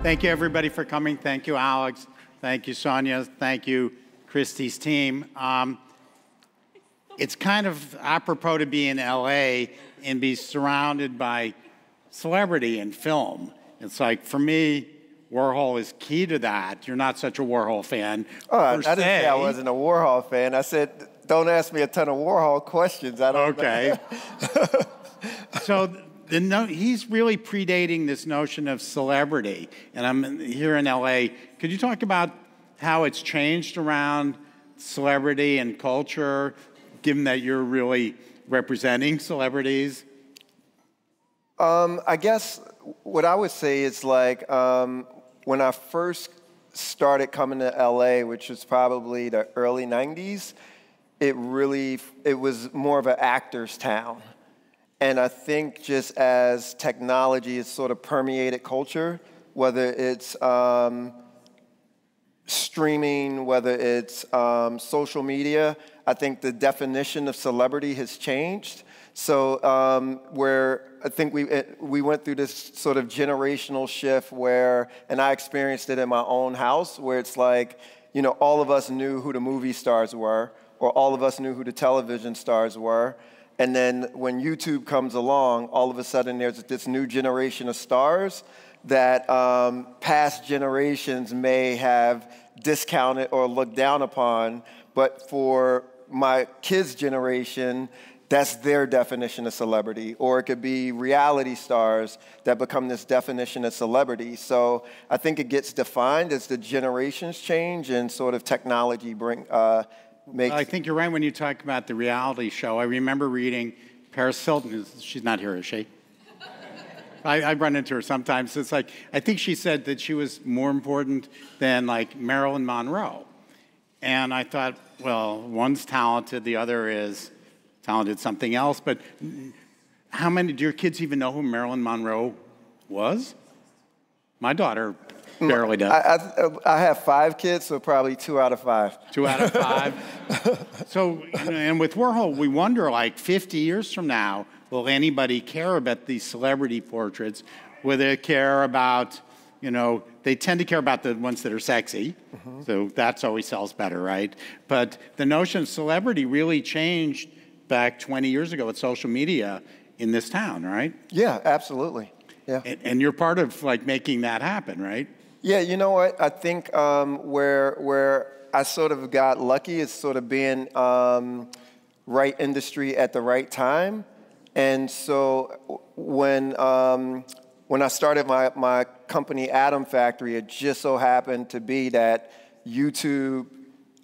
Thank you, everybody, for coming. Thank you, Alex. Thank you, Sonia. Thank you, Christie's team. It's kind of apropos to be in LA and be surrounded by celebrity and film. It's like, for me, Warhol is key to that. You're not such a Warhol fan. Oh, I didn't say I wasn't a Warhol fan. I said, don't ask me a ton of Warhol questions. I don't know. So he's really predating this notion of celebrity. And I'm here in LA. Could you talk about how it's changed around celebrity and culture, given that you're really representing celebrities? I guess what I would say is like when I first started coming to LA, which was probably the early 90s, it was more of an actor's town. And I think just as technology has sort of permeated culture, whether it's streaming, whether it's social media, I think the definition of celebrity has changed. So where I think we went through this sort of generational shift where, and I experienced it in my own house, where it's like, you know, all of us knew who the movie stars were, or all of us knew who the television stars were. And then when YouTube comes along, all of a sudden there's this new generation of stars that past generations may have discounted or looked down upon. But for my kids' generation, that's their definition of celebrity. Or it could be reality stars that become this definition of celebrity. So I think it gets defined as the generations change and sort of technology I think you're right when you talk about the reality show. I remember reading Paris Hilton. She's not here, is she? I run into her sometimes. It's like, I think she said that she was more important than like Marilyn Monroe. And I thought, well, one's talented, the other is talented something else. But how many, do your kids even know who Marilyn Monroe was? My daughter barely does. I have 5 kids, so probably 2 out of 5. 2 out of 5. So, and with Warhol, we wonder, like, 50 years from now, will anybody care about these celebrity portraits? Will they care about, you know, they tend to care about the ones that are sexy, so that's always sells better, right? But the notion of celebrity really changed back 20 years ago with social media in this town, right? Yeah, absolutely. Yeah. And you're part of, like, making that happen, right? Yeah, you know what? I think where I sort of got lucky is sort of being right industry at the right time. And so when I started my company, Atom Factory, it just so happened to be that YouTube,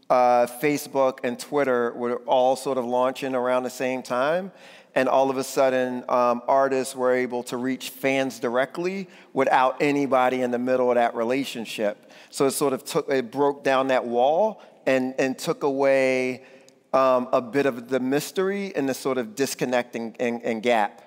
Facebook, and Twitter were all sort of launching around the same time. And all of a sudden, artists were able to reach fans directly without anybody in the middle of that relationship. So it sort of broke down that wall and took away a bit of the mystery and the sort of disconnect and gap.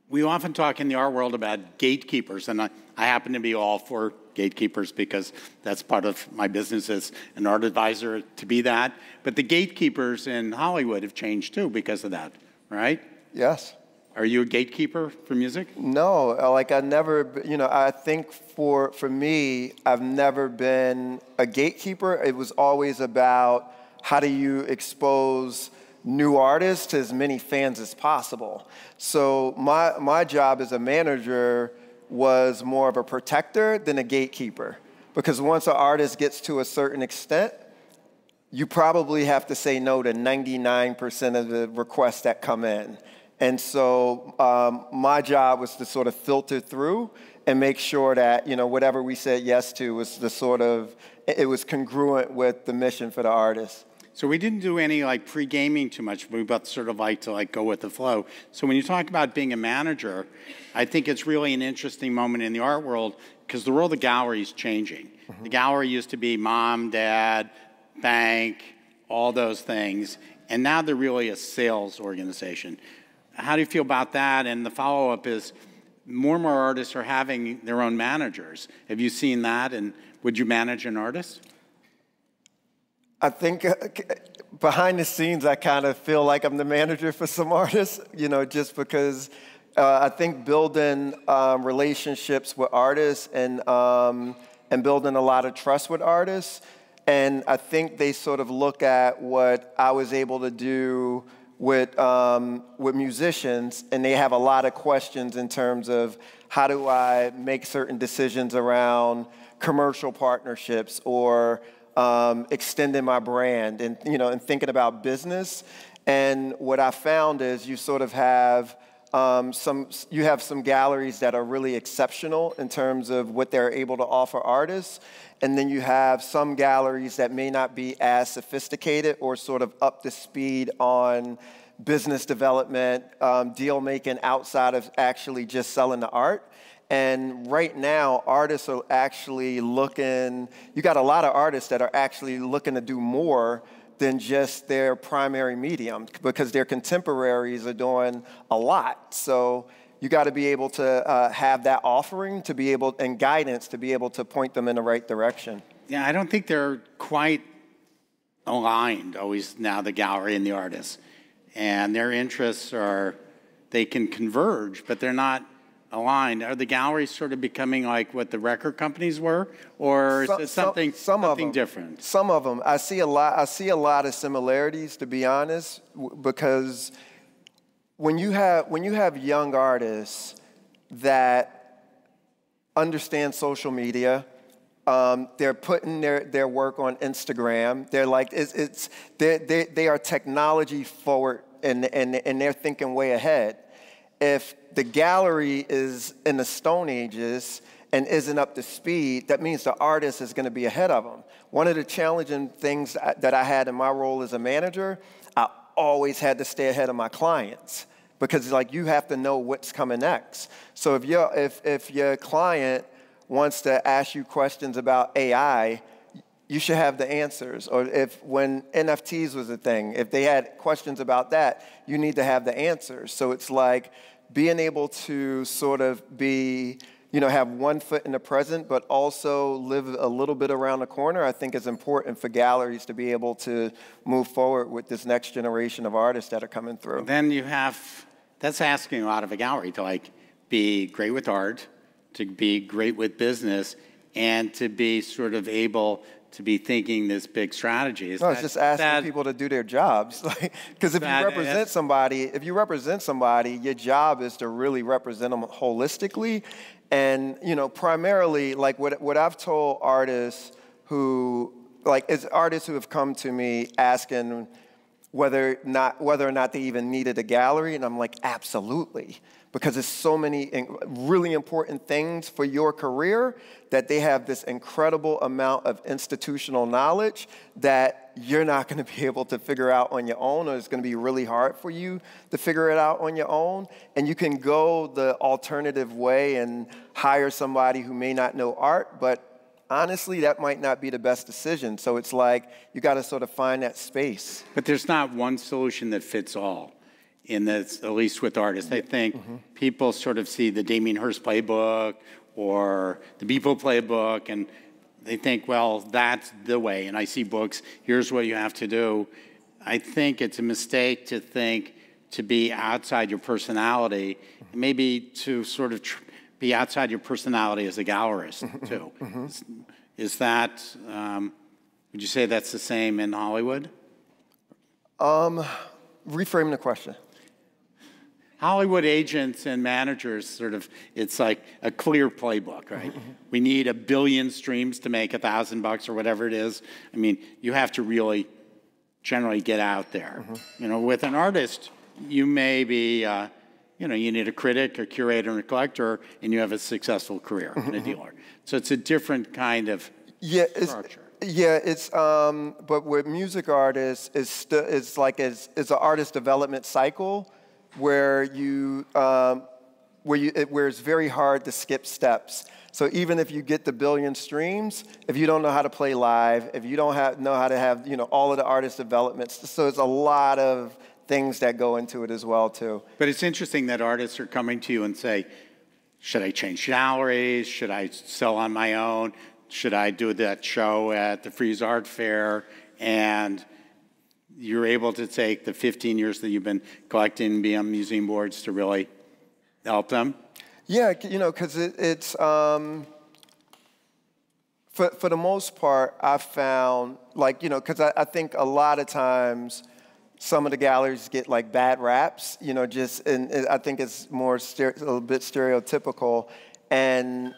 We often talk in the art world about gatekeepers, and I happen to be all for gatekeepers because that's part of my business as an art advisor to be that. But the gatekeepers in Hollywood have changed too because of that, right? Yes. Are you a gatekeeper for music? No, like I never, you know, I think for me, I've never been a gatekeeper. It was always about how do you expose new artists to as many fans as possible. So my job as a manager was more of a protector than a gatekeeper. Because once an artist gets to a certain extent, you probably have to say no to 99% of the requests that come in. And so my job was to sort of filter through and make sure that, you know, whatever we said yes to was the sort of, it was congruent with the mission for the artist. So we didn't do any like pre-gaming too much. We both sort of like to like go with the flow. So when you talk about being a manager, I think it's really an interesting moment in the art world because the world of gallery is changing. The gallery used to be mom, dad, bank, all those things. And now they're really a sales organization. How do you feel about that? And the follow-up is more and more artists are having their own managers. Have you seen that? And would you manage an artist? I think behind the scenes, I kind of feel like I'm the manager for some artists, you know, just because I think building relationships with artists and building a lot of trust with artists. And I think they sort of look at what I was able to do with musicians, and they have a lot of questions in terms of how do I make certain decisions around commercial partnerships or extending my brand and, and thinking about business. And what I found is you sort of have some galleries that are really exceptional in terms of what they're able to offer artists. And then you have some galleries that may not be as sophisticated or sort of up to speed on business development, deal making outside of actually just selling the art. And right now, artists are actually looking, you got a lot of artists that are actually looking to do more than just their primary medium because their contemporaries are doing a lot. So you got to be able to have that offering to be able, and guidance to be able to point them in the right direction. Yeah, I don't think they're quite aligned always now, the gallery and the artist. And their interests are, they can converge, but they're not aligned. Are the galleries sort of becoming like what the record companies were, or is it something different? Some of them. I see a lot of similarities, to be honest, because when you have young artists that understand social media, they're putting their work on Instagram. They're like they are technology forward, and they're thinking way ahead. If the gallery is in the Stone Ages and isn't up to speed, that means the artist is going to be ahead of them. One of the challenging things that I had in my role as a manager, I always had to stay ahead of my clients because like you have to know what's coming next. So if your client wants to ask you questions about AI, you should have the answers. Or if when NFTs was a thing, if they had questions about that, you need to have the answers. So it's like being able to sort of be, have one foot in the present, but also live a little bit around the corner, I think is important for galleries to be able to move forward with this next generation of artists that are coming through. Then that's asking a lot of a gallery to like be great with art, to be great with business, and to be sort of able to be thinking this big strategy. It's just asking people to do their jobs. Because if you represent somebody, your job is to really represent them holistically. And, primarily, like what I've told artists it's artists who have come to me asking whether or not they even needed a gallery, and I'm like, absolutely. Because there's so many really important things for your career that they have this incredible amount of institutional knowledge that you're not going to be able to figure out on your own, or it's going to be really hard for you to figure it out on your own. And you can go the alternative way and hire somebody who may not know art, but honestly, that might not be the best decision. So it's like you got to sort of find that space. But there's not one solution that fits all. In this, at least with artists, I think people sort of see the Damien Hirst playbook or the Beeple playbook, and they think, well, that's the way. And I see books, here's what you have to do. I think it's a mistake to think to be outside your personality, maybe to sort of be outside your personality as a gallerist, too. Is that, would you say that's the same in Hollywood? Reframe the question. Hollywood agents and managers sort of, it's like a clear playbook, right? We need 1 billion streams to make $1,000 or whatever it is. I mean, you have to really generally get out there. With an artist, you may be, you need a critic, a curator, and a collector, and you have a successful career and a dealer. So it's a different kind of structure. But with music artists, it's an artist development cycle where it's very hard to skip steps. So even if you get the 1 billion streams, if you don't know how to play live, if you don't know how to have all of the artist developments, so it's a lot of things that go into it as well too. But it's interesting that artists are coming to you and say, should I change galleries? Should I sell on my own? Should I do that show at the Frieze Art Fair? And you're able to take the 15 years that you've been collecting, be on museum boards to really Help them? Yeah, because it's for the most part, I've found, because I think a lot of times some of the galleries get like bad raps, and I think it's more a little bit stereotypical, and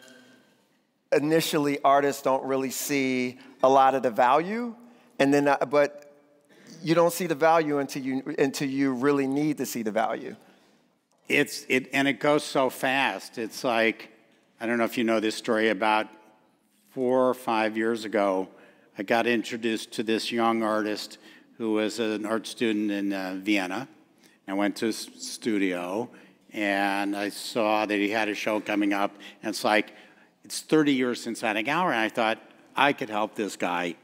initially artists don't really see a lot of the value, and then but you don't see the value until you really need to see the value. And it goes so fast. It's like, I don't know if you know this story. About 4 or 5 years ago, I got introduced to this young artist who was an art student in Vienna. I went to his studio, and I saw that he had a show coming up, and it's like, it's 30 years since I had a gallery, and I thought, I could help this guy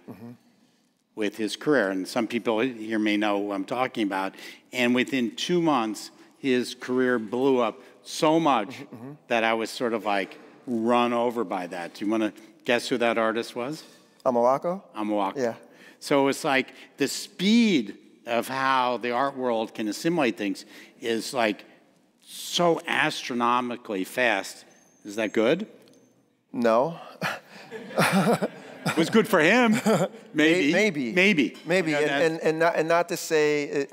with his career. And some people here may know who I'm talking about. And within 2 months, his career blew up so much that I was sort of like run over by that. Do you want to guess who that artist was? Amawako? Amawako. Yeah. So it's like the speed of how the art world can assimilate things is like so astronomically fast. Is that good? No. It was good for him. Maybe. And not to say,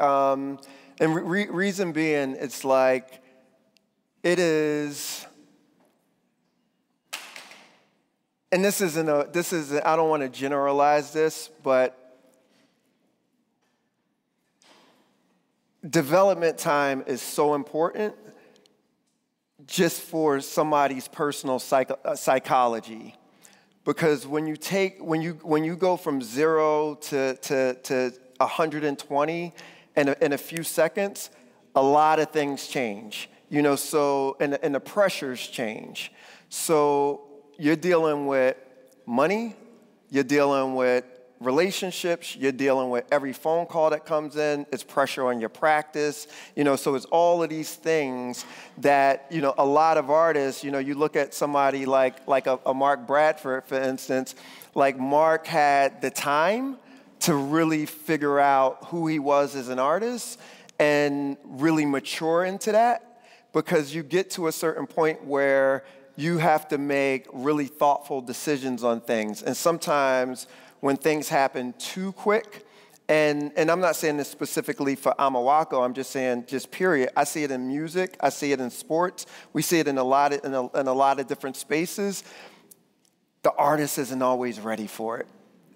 reason being, it's like, it is, and this isn't, I don't want to generalize this, but development time is so important just for somebody's personal psychology. Because when you go from 0 to 120 in a few seconds, a lot of things change. So and the pressures change. So you're dealing with money, you're dealing with relationships, you're dealing with every phone call that comes in, it's pressure on your practice, so it's all of these things that, a lot of artists, you look at somebody like a Mark Bradford, for instance, like Mark had the time to really figure out who he was as an artist and really mature into that, because you get to a certain point where you have to make really thoughtful decisions on things. And sometimes when things happen too quick, and I'm not saying this specifically for Amawako, I'm just saying just period. I see it in music, I see it in sports, we see it in a lot of different spaces. The artist isn't always ready for it.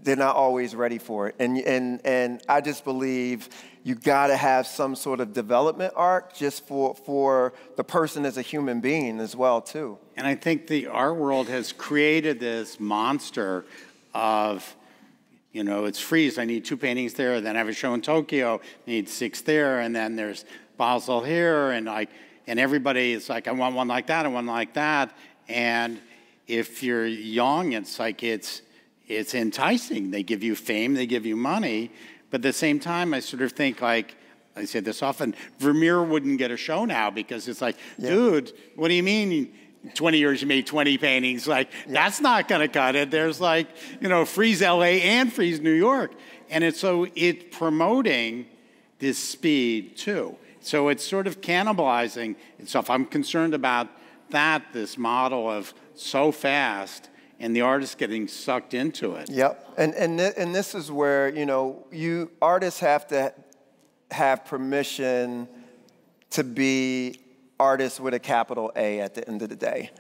They're not always ready for it. And I just believe you gotta have some sort of development arc just for the person as a human being as well too. And I think the art world has created this monster of, it's freeze. I need 2 paintings there. Then I have a show in Tokyo. Need 6 there. And then there's Basel here. And everybody is like, I want one like that. I want one like that. And if you're young, it's like it's enticing. They give you fame. They give you money. But at the same time, I sort of think, like, I say this often, Vermeer wouldn't get a show now because it's like, dude, what do you mean 20 years you made 20 paintings? Like, that's not going to cut it. There's like, Freeze LA and Freeze New York. And it's promoting this speed too. So it's sort of cannibalizing itself. I'm concerned about that, this model of so fast and the artist getting sucked into it. Yep, and this is where, you artists have to have permission to be artists with a capital A at the end of the day.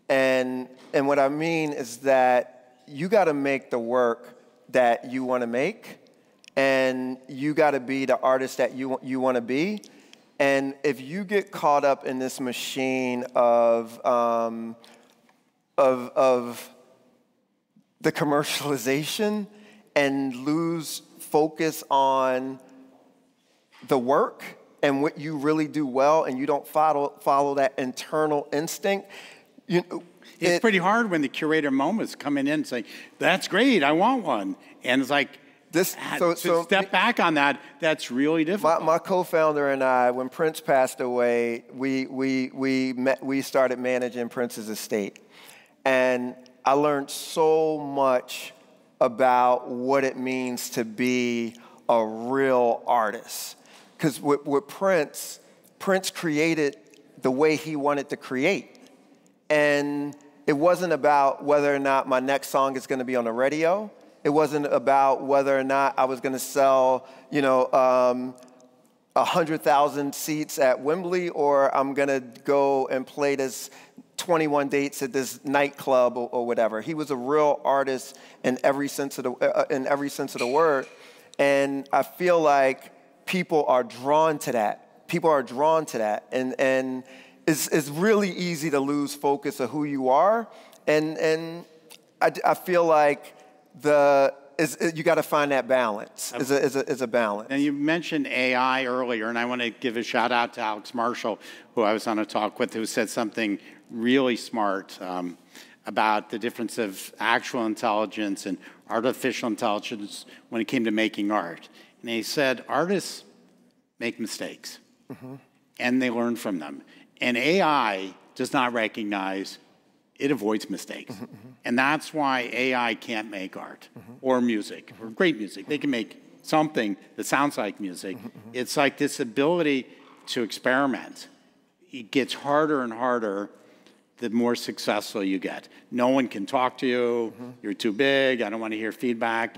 And what I mean is that you gotta make the work that you wanna make, and you gotta be the artist that you wanna be. And if you get caught up in this machine of the commercialization and lose focus on the work and what you really do well, and you don't follow that internal instinct, it's pretty hard when the curator moments coming in and say, that's great, I want one. And it's like, to step back on that, that's really difficult. My co-founder and I, when Prince passed away, we started managing Prince's estate. And I learned so much about what it means to be a real artist. Because with Prince created the way he wanted to create. And it wasn't about whether or not my next song is going to be on the radio. It wasn't about whether or not I was going to sell, 100,000 seats at Wembley, or I'm going to go and play this 21 dates at this nightclub or whatever. He was a real artist in every sense of the word. And I feel like people are drawn to that. People are drawn to that. And it's really easy to lose focus of who you are. And I feel like you got to find that balance. Is a balance. And you mentioned AI earlier, and I want to give a shout out to Alex Marshall, who I was on a talk with, who said something really smart about the difference of actual intelligence and artificial intelligence when it came to making art. And he said artists make mistakes, and they learn from them. And AI does not recognize, it avoids mistakes. And that's why AI can't make art or music or great music. They can make something that sounds like music. It's like this ability to experiment. It gets harder and harder the more successful you get. No one can talk to you. You're too big. I don't want to hear feedback.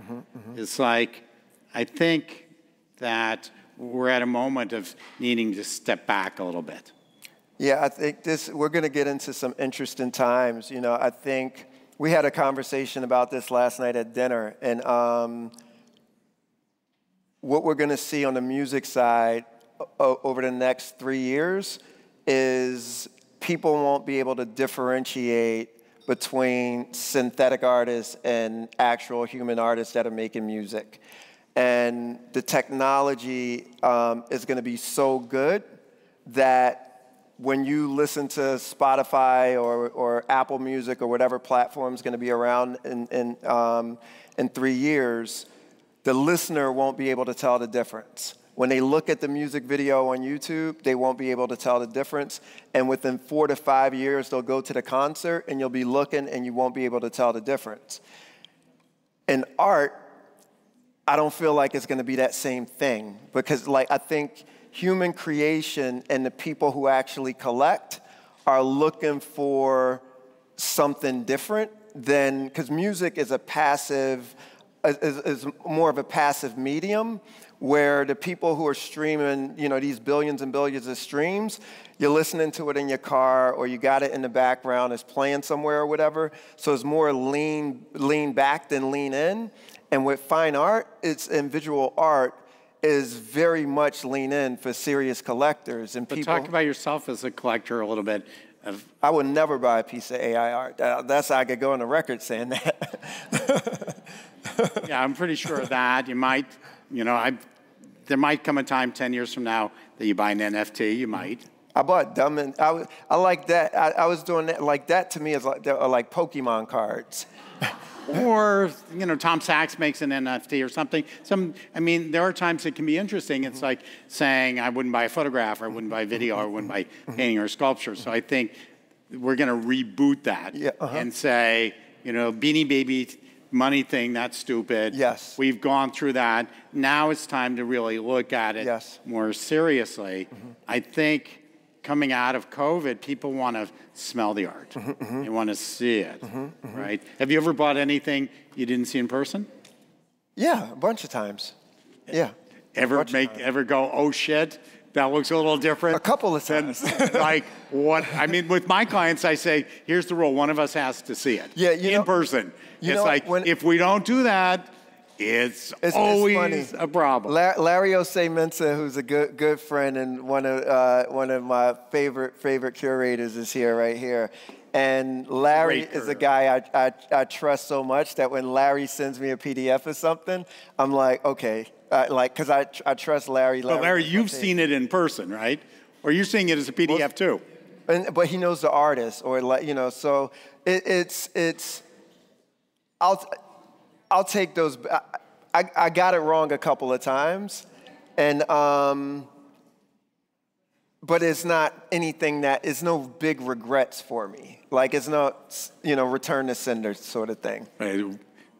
It's like, I think that we're at a moment of needing to step back a little bit. Yeah, I think we're going to get into some interesting times. I think we had a conversation about this last night at dinner, and what we're going to see on the music side over the next 3 years is people won't be able to differentiate between synthetic artists and actual human artists that are making music. And the technology is going to be so good that when you listen to Spotify or Apple Music or whatever platform is going to be around in 3 years, the listener won't be able to tell the difference. When they look at the music video on YouTube, they won't be able to tell the difference. And within 4 to 5 years, they'll go to the concert and you'll be looking and you won't be able to tell the difference. In art, I don't feel like it's going to be that same thing, because I think human creation and the people who actually collect are looking for something different than, because music is is more of a passive medium, where the people who are streaming, these billions and billions of streams, you're listening to it in your car or you got it in the background, it's playing somewhere or whatever. So it's more lean back than lean in. And with fine art, and visual art, is very much lean in for serious collectors. And but talk about yourself as a collector a little bit. I would never buy a piece of AI art. That's how I could go on the record saying that. Yeah, I'm pretty sure of that. You might, there might come a time 10 years from now that you buy an NFT. You might. I bought dumb, and I like that. I was doing that. Like that to me is like Pokemon cards. Or, Tom Sachs makes an NFT or something. There are times it can be interesting. It's like saying I wouldn't buy a photograph, or I wouldn't buy a video, or I wouldn't buy painting or sculpture. So I think we're going to reboot that and say, Beanie Baby money thing, that's stupid. Yes. We've gone through that. Now it's time to really look at it more seriously. I think coming out of COVID, people want to smell the art. They want to see it, right? Have you ever bought anything you didn't see in person? Yeah, a bunch of times. Yeah. Ever go, oh shit, that looks a little different? A couple of times. Like what? With my clients, I say, here's the rule: one of us has to see it. Yeah, in person. It's like if we don't do that, it's always a problem. Larry Osei-Mensah, who's a good friend and one of my favorite curators, is here right here. And Larry is a guy I trust so much that when Larry sends me a PDF or something, I'm like, okay, because I trust Larry. But Larry, you've seen it in person, right? Or you're seeing it as a PDF too? But he knows the artist, or so it's. I'll take those. I got it wrong a couple of times, and but it's not anything it's no big regrets for me. Like it's not return to sender sort of thing. Right.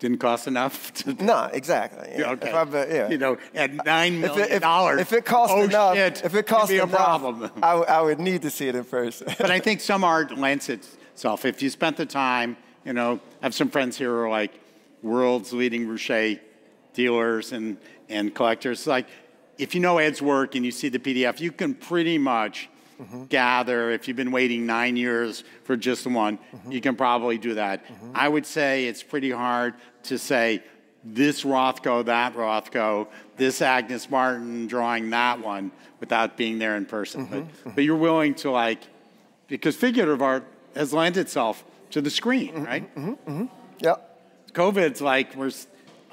didn't cost enough to... No, exactly. Yeah. Okay. Yeah. You know, at $9 million, if it costs enough, shit, if it costs it'd be enough, a problem. I would need to see it in person. But I think some art lends itself. If you spent the time, you know, I have some friends here who are like world's leading Rouchet dealers and collectors. Like, if you know Ed's work and you see the PDF, you can pretty much gather, if you've been waiting 9 years for just one, you can probably do that. I would say it's pretty hard to say this Rothko, that Rothko, this Agnes Martin drawing that one without being there in person. But you're willing to, like, because figurative art has lent itself to the screen, right? Yep. COVID's like, we're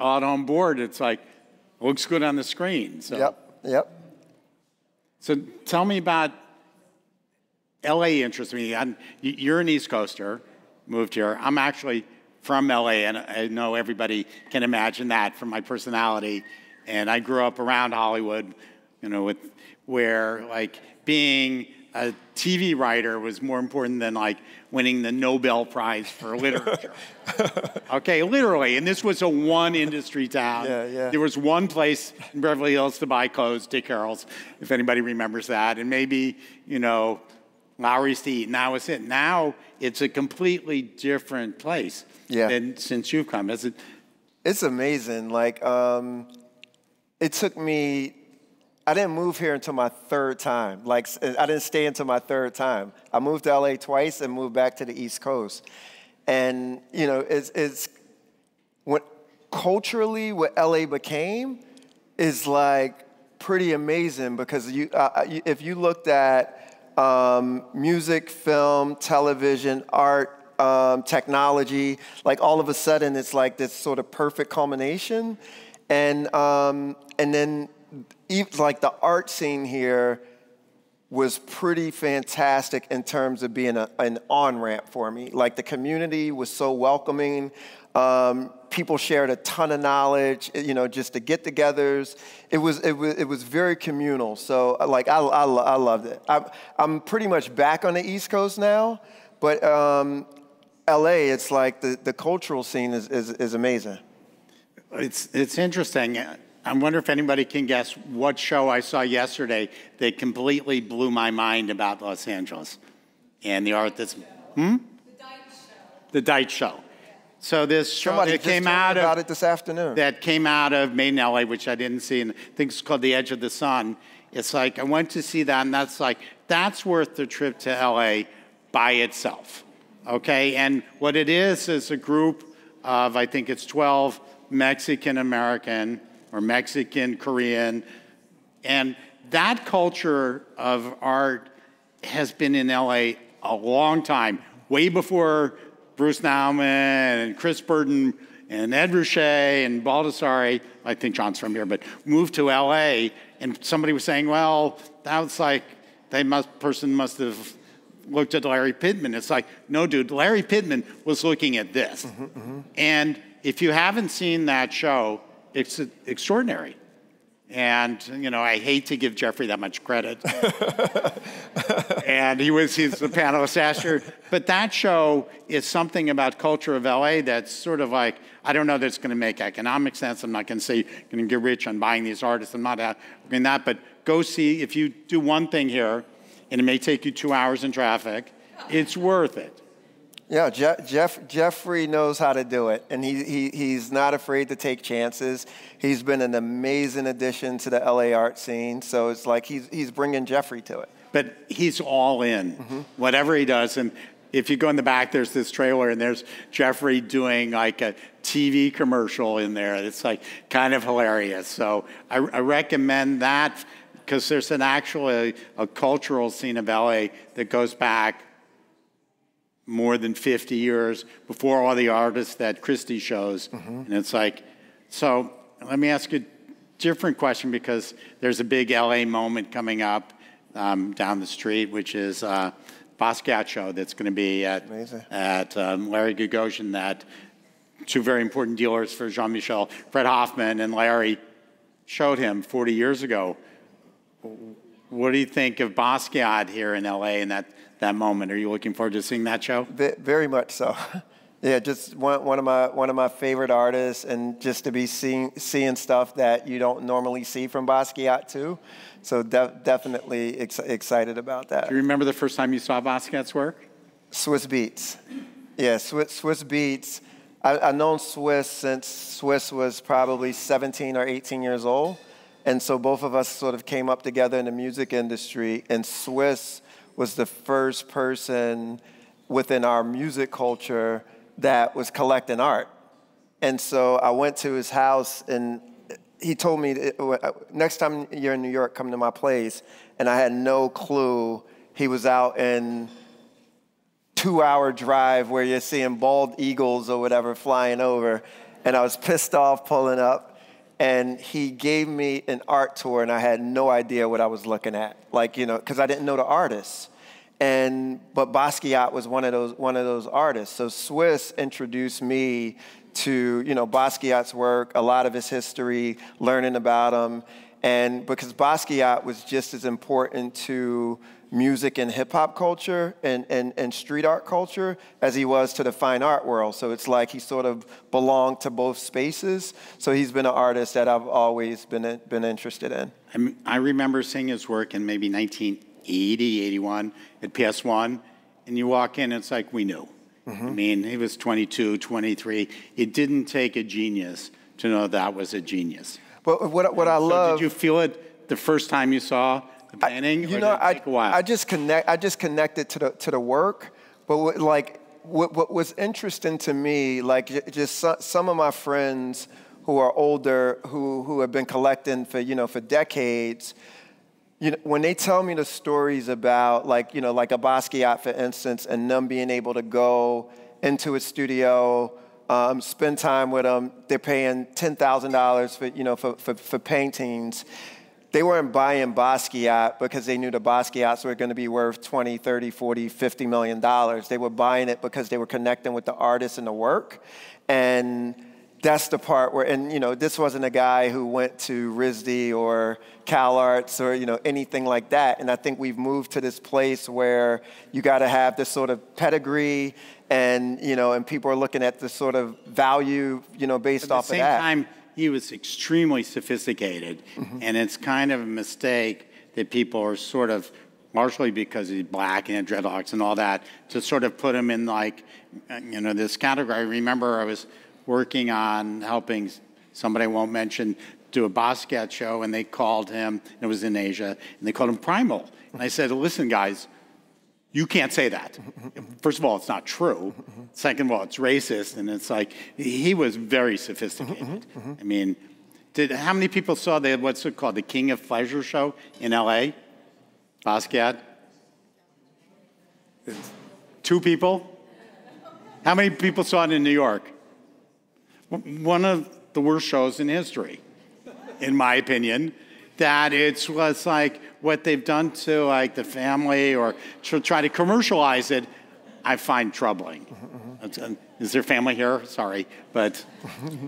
all on board. It's like, looks good on the screen. So. Yep. So tell me about LA interests me. You're an East Coaster, moved here. I'm actually from LA, and I know everybody can imagine that from my personality. And I grew up around Hollywood, you know, where like being a TV writer was more important than like winning the Nobel Prize for literature. Okay, literally. And this was a one industry town. Yeah. There was one place in Beverly Hills to buy clothes, Dick Carroll's, if anybody remembers that. And maybe, you know, Lowry's to eat. Now it's it. Now it's a completely different place than since you've come. Is it? It's amazing. Like, it took me, I didn't move here until my third time. Like, I didn't stay until my third time. I moved to LA twice and moved back to the East Coast. And, you know, culturally what LA became is like pretty amazing because if you looked at music, film, television, art, technology, like all of a sudden it's like this sort of perfect culmination. And then even like the art scene here was pretty fantastic in terms of being an on-ramp for me. Like the community was so welcoming. People shared a ton of knowledge, you know, just the get-togethers. It was very communal. So like I loved it. I'm pretty much back on the East Coast now, but LA, it's like the cultural scene is amazing. It's interesting. I wonder if anybody can guess what show I saw yesterday that completely blew my mind about Los Angeles and the art that's... The Deitch Show. The Deitch Show. So this show Somebody that came out about it this afternoon. That came out of Made in LA, which I didn't see, and I think it's called The Edge of the Sun. It's like, I went to see that, and that's worth the trip to LA by itself, okay? And what it is a group of, I think it's 12 Mexican-American or Mexican-Korean, and that culture of art has been in LA a long time, way before Bruce Nauman and Chris Burden and Ed Ruscha and Baldessari, I think John's from here, but moved to LA, and somebody was saying, well, that was like, person must have looked at Larry Pittman. It's like, no, dude, Larry Pittman was looking at this. And if you haven't seen that show, it's extraordinary. And, you know, I hate to give Jeffrey that much credit. And he's the panelist last year. But that show is something about culture of LA that's sort of like, I don't know that it's going to make economic sense. I'm not going to say you're going to get rich on buying these artists. I'm not doing that. But go see, if you do one thing here, and it may take you 2 hours in traffic, it's worth it. Yeah, Jeffrey knows how to do it, and he's not afraid to take chances. He's been an amazing addition to the LA art scene, so it's like he's bringing Jeffrey to it. But he's all in, whatever he does. And if you go in the back, there's this trailer, and there's Jeffrey doing like a TV commercial in there. It's like kind of hilarious. So I recommend that because there's a cultural scene of LA that goes back more than 50 years before all the artists that Christie shows. And it's like, so let me ask you a different question because there's a big LA moment coming up down the street, which is Basquiat show that's going to be at Larry Gagosian, that two very important dealers for Jean-Michel, Fred Hoffman and Larry showed him 40 years ago. What do you think of Basquiat here in LA and that moment? Are you looking forward to seeing that show? Very much so. Yeah, just one of my favorite artists, and just to be seeing stuff that you don't normally see from Basquiat too. So definitely excited about that. Do you remember the first time you saw Basquiat's work? Swiss Beats. Yeah, Swiss Beats. I've known Swiss since Swiss was probably 17 or 18 years old. And so both of us sort of came up together in the music industry, and Swiss was the first person within our music culture that was collecting art. And so I went to his house, and he told me, next time you're in New York, come to my place. And I had no clue he was out in 2-hour drive where you're seeing bald eagles or whatever flying over. And I was pissed off pulling up. And he gave me an art tour, and I had no idea what I was looking at. Like, you know, because I didn't know the artists. But Basquiat was one of those artists. So Swiss introduced me to, you know, Basquiat's work, a lot of his history, learning about him. And because Basquiat was just as important to music and hip hop culture and street art culture as he was to the fine art world. So it's like he sort of belonged to both spaces. So he's been an artist that I've always been interested in. I remember seeing his work in maybe 1980, 81 at PS1, and you walk in, it's like we knew. I mean, he was 22, 23. It didn't take a genius to know that was a genius. But what I love... Did you feel it the first time you saw the painting? You know, I just connected to the work, but what was interesting to me, like just some of my friends who are older, who have been collecting for decades, you know, when they tell me the stories about like a Basquiat, for instance, and them being able to go into a studio, spend time with them, they're paying $10,000 for paintings. They weren't buying Basquiat because they knew the Basquiats were going to be worth 20, 30, 40, $50 million. They were buying it because they were connecting with the artist and the work. And that's the part where, and you know, this wasn't a guy who went to RISD or CalArts or, you know, anything like that. And I think we've moved to this place where you got to have this sort of pedigree, and, you know, and people are looking at the sort of value, you know, based off of that. At the same time, he was extremely sophisticated, and it's kind of a mistake that people are sort of, partially because he's black and had dreadlocks and all that, to sort of put him in like, you know, this category. I remember I was working on helping somebody I won't mention do a Basquiat show, and they called him, and it was in Asia, and they called him Primal. And I said, listen, guys, you can't say that. First of all, it's not true. Second of all, it's racist. And it's like, he was very sophisticated. I mean, how many people saw what's it called, the King of Pleasure show in LA? Basquiat? 2 people? How many people saw it in New York? One of the worst shows in history, in my opinion. That it was like what they've done to like the family, or to try to commercialize it, I find troubling. Is there family here? Sorry. But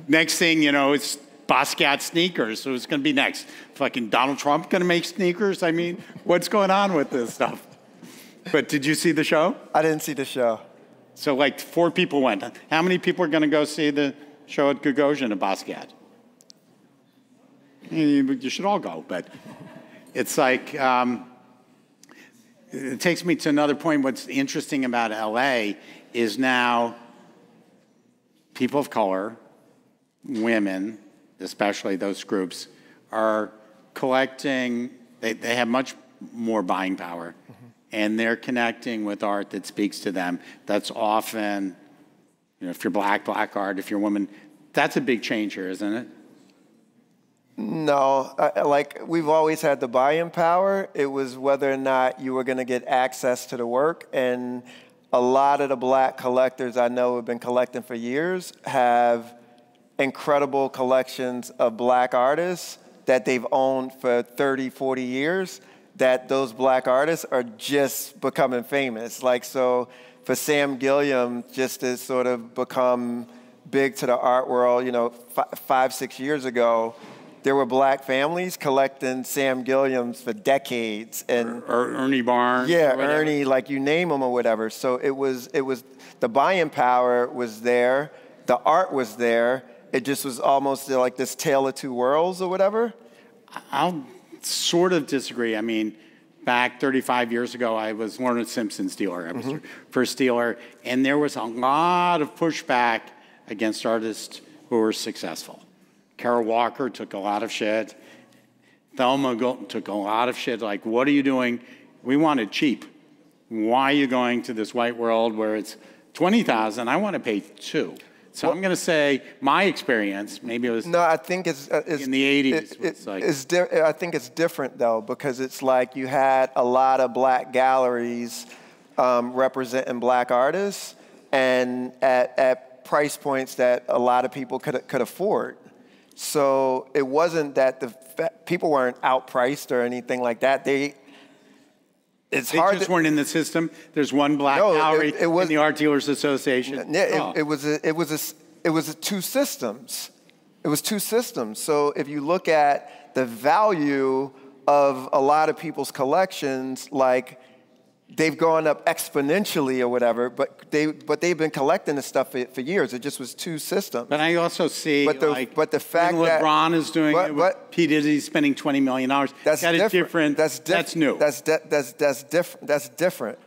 next thing, you know, it's Basquiat sneakers. So it's going to be next. Fucking Donald Trump going to make sneakers? I mean, what's going on with this stuff? But did you see the show? I didn't see the show. So like 4 people went. How many people are going to go see the show at Gagosian at Basquiat? You should all go, but it's like, it takes me to another point. What's interesting about LA is now people of color, women, especially those groups, are collecting, they have much more buying power, and they're connecting with art that speaks to them. That's often, you know, if you're black art, if you're a woman, that's a big change here, isn't it? No, like we've always had the buying power. It was whether or not you were going to get access to the work. And a lot of the black collectors I know have been collecting for years have incredible collections of black artists that they've owned for 30, 40 years, that those black artists are just becoming famous. Like, so for Sam Gilliam just to sort of become big to the art world, you know, 5, 6 years ago, there were black families collecting Sam Gilliams for decades, and or Ernie Barnes. Yeah, Ernie, like you name them or whatever. So it was the buying power was there, the art was there. It just was almost like this tale of two worlds or whatever. I'll sort of disagree. I mean, back 35 years ago, I was Lorna Simpson's dealer. I was her first dealer, and there was a lot of pushback against artists who were successful. Carol Walker took a lot of shit. Thelma took a lot of shit, like, what are you doing? We want it cheap. Why are you going to this white world where it's $20,000? I want to pay $2,000. So I'm going to say my experience, maybe it was no, I think it's in the 80s. I think it's different, though, because it's like you had a lot of black galleries representing black artists, and at price points that a lot of people could afford. So it wasn't that people weren't outpriced or anything like that. They just weren't in the system. There's one black gallery in the Art Dealers Association. Yeah, it was two systems. It was two systems. So if you look at the value of a lot of people's collections, like they've gone up exponentially or whatever, but they've been collecting this stuff for years. It just was two systems. But I also see, but the fact that LeBron is doing it, P. Diddy's spending $20 million. That's different. That's new. That's different. That's different.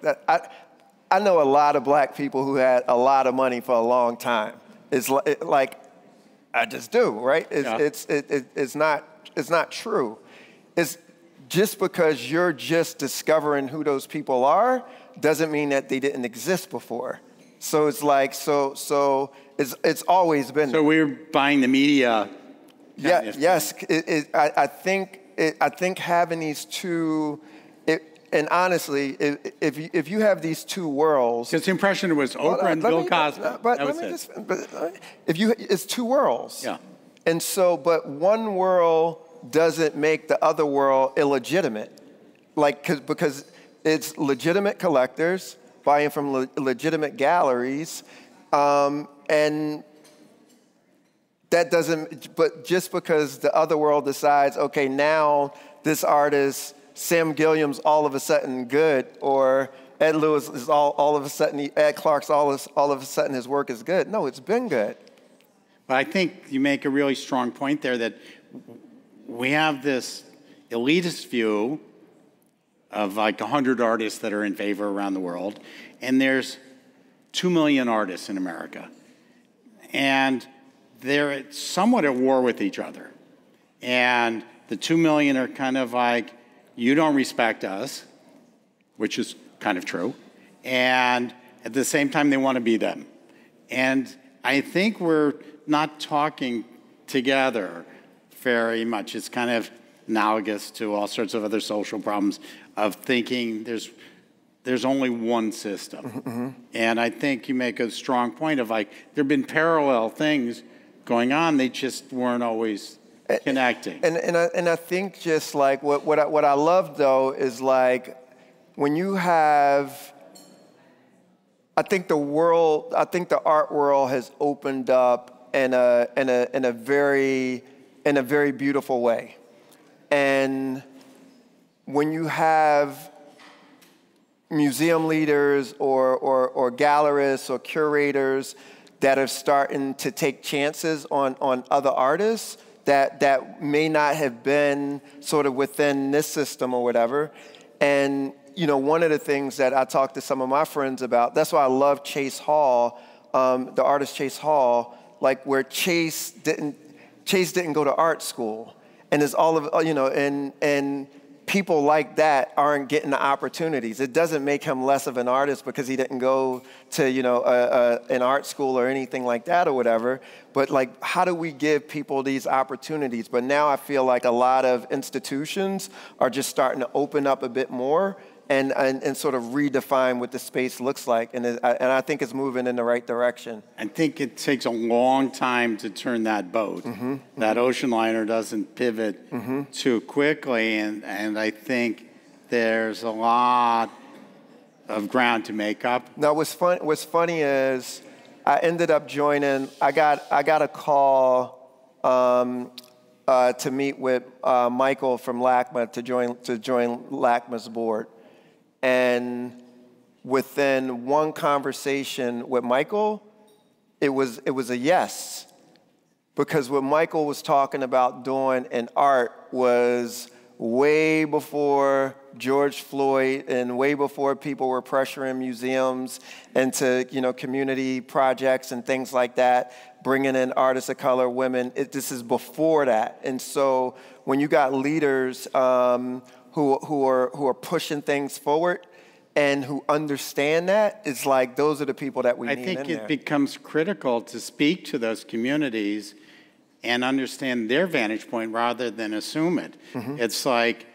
I know a lot of black people who had a lot of money for a long time. It's like I just do, right? It's not true. It's just because you're just discovering who those people are doesn't mean that they didn't exist before. So it's like it's always been. So we're buying the media. Yeah. Yes. I think having these two. And honestly, if you have these two worlds, his impression was Oprah and Bill Cosby. It's two worlds. Yeah. And so, but one world doesn't make the other world illegitimate, because it's legitimate collectors buying from legitimate galleries, and that doesn't. But just because the other world decides, okay, now this artist, Sam Gilliam's all of a sudden good, or Ed Lewis is all of a sudden, Ed Clark's all of a sudden his work is good. No, it's been good. But I think you make a really strong point there that we have this elitist view of like 100 artists that are in favor around the world, and there's 2 million artists in America. And they're somewhat at war with each other. And the 2 million are kind of like, you don't respect us, which is kind of true. And at the same time, they want to be them. And I think we're not talking together very much. It's kind of analogous to all sorts of other social problems of thinking there's only one system. Mm-hmm. And I think you make a strong point of like, there have been parallel things going on. They just weren't always connecting. And I think just like what I love though is like when you have, I think the art world has opened up in a very beautiful way. And when you have museum leaders or gallerists or curators that are starting to take chances on other artists that may not have been sort of within this system or whatever. And, you know, one of the things that I talked to some of my friends about, that's why I love Chase Hall, the artist Chase Hall, like where Chase didn't go to art school. And there's all of, you know, and people like that aren't getting the opportunities. It doesn't make him less of an artist because he didn't go to, you know, an art school or anything like that or whatever. But like, how do we give people these opportunities? But now I feel like a lot of institutions are just starting to open up a bit more and sort of redefine what the space looks like. And I think it's moving in the right direction. I think it takes a long time to turn that boat. Mm-hmm. That ocean liner doesn't pivot too quickly. And I think there's a lot of ground to make up. Now, what's funny is I ended up joining, I got a call to meet with Michael from LACMA to join LACMA's board. And within one conversation with Michael, it was a yes. Because what Michael was talking about doing in art was way before George Floyd and way before people were pressuring museums into, community projects and things like that, bringing in artists of color, women. This is before that. And so when you got leaders who are pushing things forward and who understand that, it's like those are the people that we need in there. I think it becomes critical to speak to those communities and understand their vantage point rather than assume it. Mm-hmm. It's like,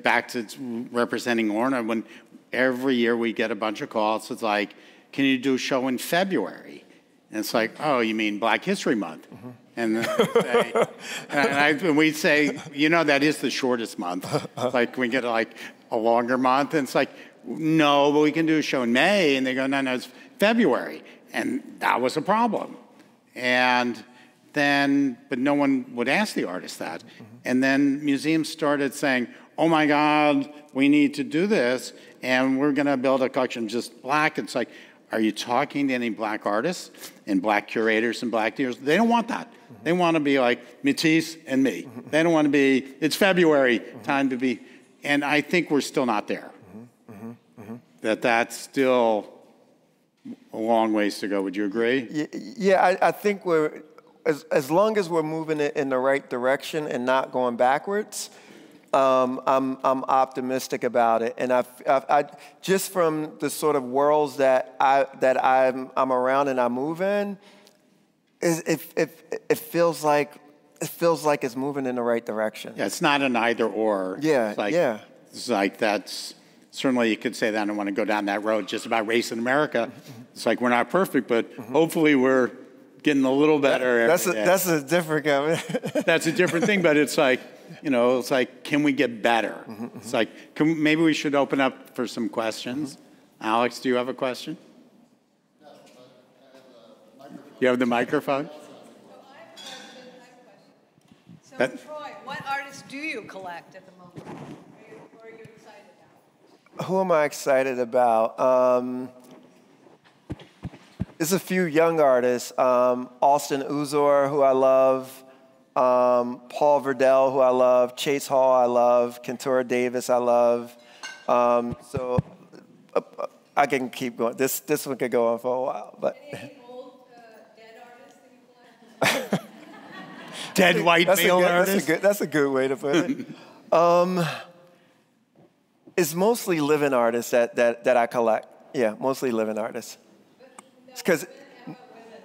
back to representing Lorna, when every year we get a bunch of calls, it's like, can you do a show in February? And it's like, oh, you mean Black History Month? Mm-hmm. And we say, that is the shortest month. It's like, we get like a longer month, and it's like, no, but we can do a show in May. And they go, no, it's February. And that was a problem. But no one would ask the artist that. Mm-hmm. And then museums started saying, oh my God, we need to do this, and we're gonna build a collection just Black. It's like, are you talking to any Black artists and Black curators and Black dealers? They don't want that. Mm-hmm. They wanna be like Matisse and me. Mm-hmm. They don't wanna be, it's February, mm-hmm. time to be, and I think we're still not there. Mm-hmm. Mm-hmm. That's still a long ways to go. Would you agree? Yeah, I think we're, as long as we're moving it in the right direction and not going backwards, I'm optimistic about it. And I just from the sort of worlds that I'm around and I move in, it feels like it's moving in the right direction. Yeah, it's not an either or. Yeah, It's like that's certainly you could say that. I don't want to go down that road just about race in America. Mm-hmm. It's like we're not perfect, but mm-hmm. hopefully we're getting a little better. That's a different comment. That's a different thing, but it's like, it's like, can we get better? Mm-hmm, mm-hmm. It's like, maybe we should open up for some questions. Mm-hmm. Alex, do you have a question? No, but I have a microphone. You have the microphone? So I have a question. So Troy, what artists do you collect at the moment? Or are you excited about? Who am I excited about? There's a few young artists, Austin Uzor, who I love, Paul Verdell, who I love, Chase Hall, I love, Kentura Davis, I love. So I can keep going. This one could go on for a while. But any old dead artists that you collect? Dead white male artists? That's a good way to put it. It's mostly living artists that I collect. Yeah, mostly living artists. Because,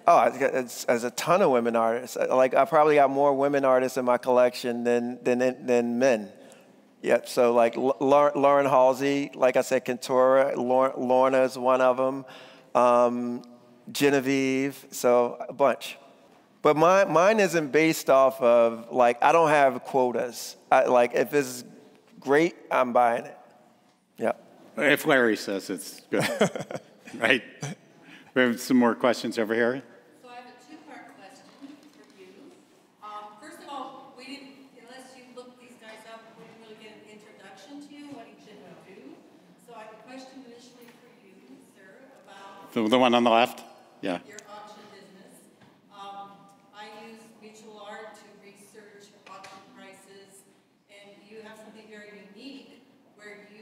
it's a ton of women artists. Like, I probably got more women artists in my collection than men. Yep, so like Lauren Halsey, like I said, Kentura, Lorna is one of them, Genevieve, so a bunch. But mine isn't based off of, like, I don't have quotas. If it's great, I'm buying it. Yeah. If Larry says it's good, right? We have some more questions over here. So I have a two-part question for you. First of all, we didn't, unless you looked these guys up, we didn't really get an introduction to you, what each of you do. So I have a question initially for you, sir, about The one on the left? Yeah. your auction business. I use Mutual Art to research auction prices, and you have something very unique where you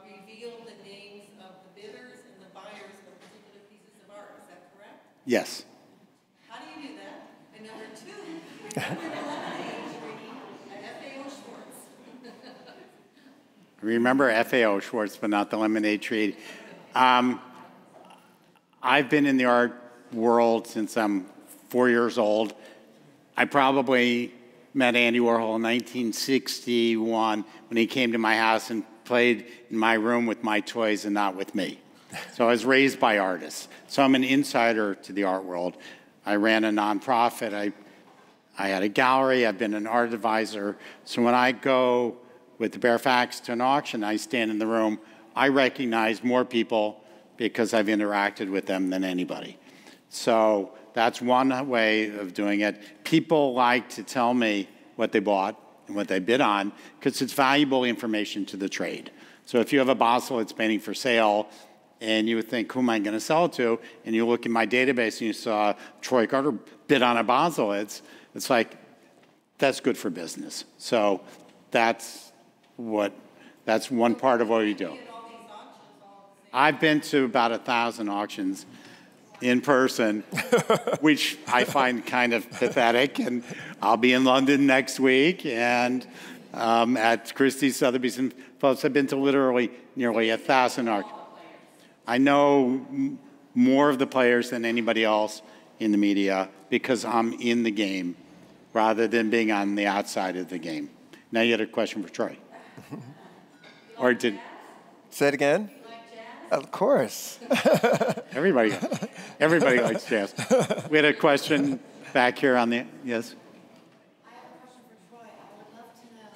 reveal the names of the bidders and the buyers of particular pieces of art. Is that correct? Yes. How do you do that? And number two, you're the lemonade tree at FAO Schwartz. Remember FAO Schwartz, but not the lemonade tree. I've been in the art world since I'm 4 years old. I probably met Andy Warhol in 1961 when he came to my house and played in my room with my toys and not with me. So I was raised by artists. So I'm an insider to the art world. I ran a nonprofit. I had a gallery. I've been an art advisor. So when I go with the Baer Fax to an auction, I stand in the room. I recognize more people because I've interacted with them than anybody. So that's one way of doing it. People like to tell me what they bought and what they bid on, because it's valuable information to the trade. So if you have a Boswellis painting for sale, and you would think, who am I going to sell it to? And you look in my database and you saw Troy Carter bid on a Boswellis, it's like, that's good for business. So that's one part of what we do. I've been to about 1,000 auctions in person, which I find kind of pathetic. And I'll be in London next week, and at Christie, Sotheby's, and Phillips, I've been to literally nearly 1,000 auctions. I know more of the players than anybody else in the media because I'm in the game rather than being on the outside of the game. Now you had a question for Troy. Or did... Say it again? Of course. Everybody likes jazz. We had a question back here on the... Yes? I have a question for Troy. I would love to know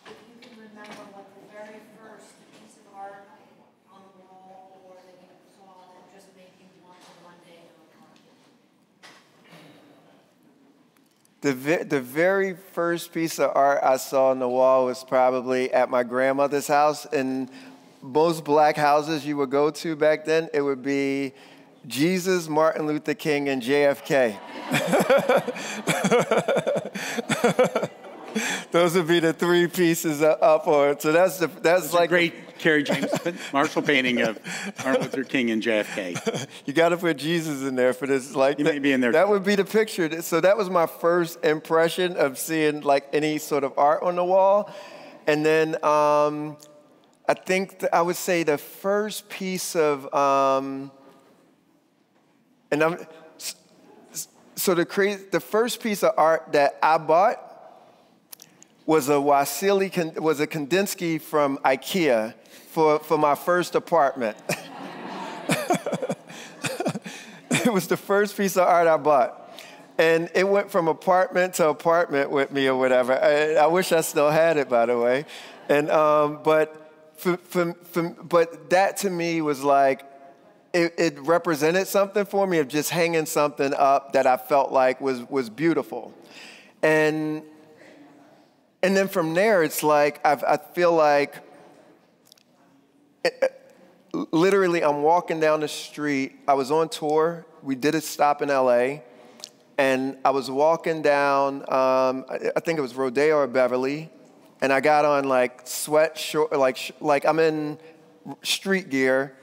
if you can remember what the very first piece of art on the wall or that you saw that just made you want to one day go to art. The very first piece of art I saw on the wall was probably at my grandmother's house. And most black houses you would go to back then, it would be Jesus, Martin Luther King, and JFK. Those would be the three pieces up on. So that's like a great Kerry James Marshall painting of Martin Luther King and JFK. You got to put Jesus in there for this. Like you may be in there. That would be the picture. So that was my first impression of seeing like any sort of art on the wall, and then I think I would say the first piece of the first piece of art that I bought was a Kandinsky from IKEA for my first apartment. It was the first piece of art I bought. And it went from apartment to apartment with me or whatever. I wish I still had it, by the way. And but that to me was like, it represented something for me of just hanging something up that I felt like was beautiful. And then from there, it's like, I feel like, literally I'm walking down the street. I was on tour. We did a stop in LA. And I was walking down, I think it was Rodeo or Beverly. And I got on like sweatshort, like I'm in street gear.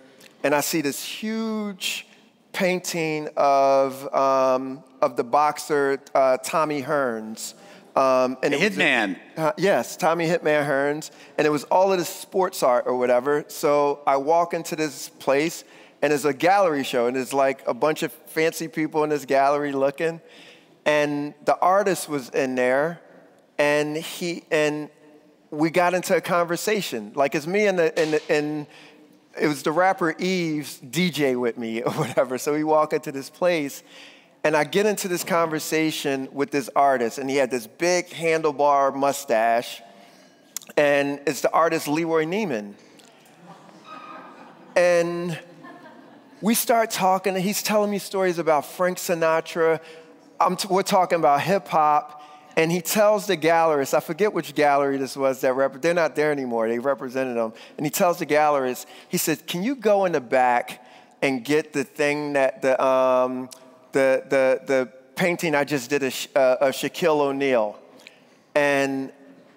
And I see this huge painting of the boxer Tommy Hearns. And the Hitman. Yes, Tommy Hitman Hearns. And it was all of this sports art or whatever. So I walk into this place, and it's a gallery show. And there's like a bunch of fancy people in this gallery looking. And the artist was in there, and we got into a conversation. Like it's me and it was the rapper Eve's DJ with me or whatever. So we walk into this place, and I get into this conversation with this artist, and he had this big handlebar mustache, and it's the artist Leroy Neiman. And we start talking, and he's telling me stories about Frank Sinatra. We're talking about hip hop, and he tells the gallerist, I forget which gallery this was, they're not there anymore, they represented them, and he tells the gallerist, he says, can you go in the back and get the thing that the painting I just did of Shaquille O'Neal? And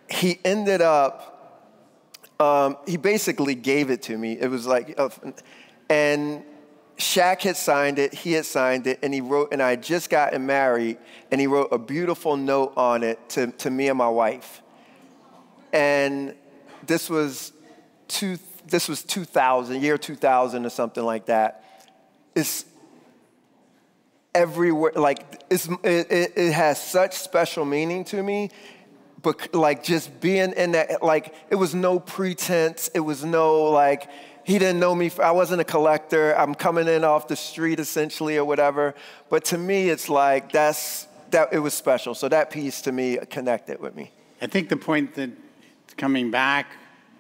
he ended up, he basically gave it to me. It was like, and Shaq had signed it, he had signed it, and he wrote, and I had just gotten married, and he wrote a beautiful note on it to me and my wife. And this was 2000, year 2000 or something like that. It's everywhere, like it has such special meaning to me, but like just being in that, like it was no pretense, it was no like, he didn't know me, I wasn't a collector, I'm coming in off the street essentially or whatever, but to me it's like it was special, so that piece to me connected with me. I think the point that coming back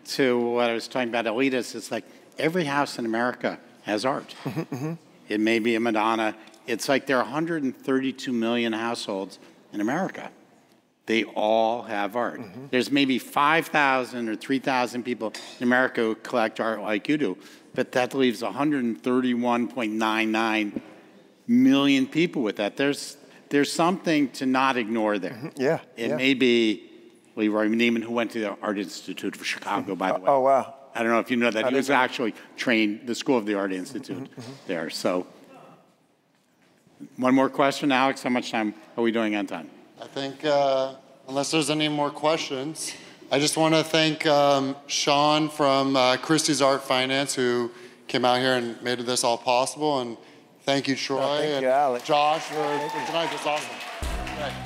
to what I was talking about elitists, it's like every house in America has art. Mm-hmm. It may be a Madonna. It's like there are 132 million households in America. They all have art. There's maybe 5,000 or 3,000 people in America who collect art like you do, but that leaves 131.99 million people with that. There's something to not ignore there. Yeah. It may be Leroy Neiman, who went to the Art Institute of Chicago, by the way. Oh, wow. I don't know if you know that. He was actually trained, the School of the Art Institute there. So, one more question, Alex. How much time are we doing on time? I think, unless there's any more questions, I just want to thank Sean from Christie's Art Finance, who came out here and made this all possible. And thank you, Troy. Thank you, and Alex. Josh, for tonight. That's awesome. Okay.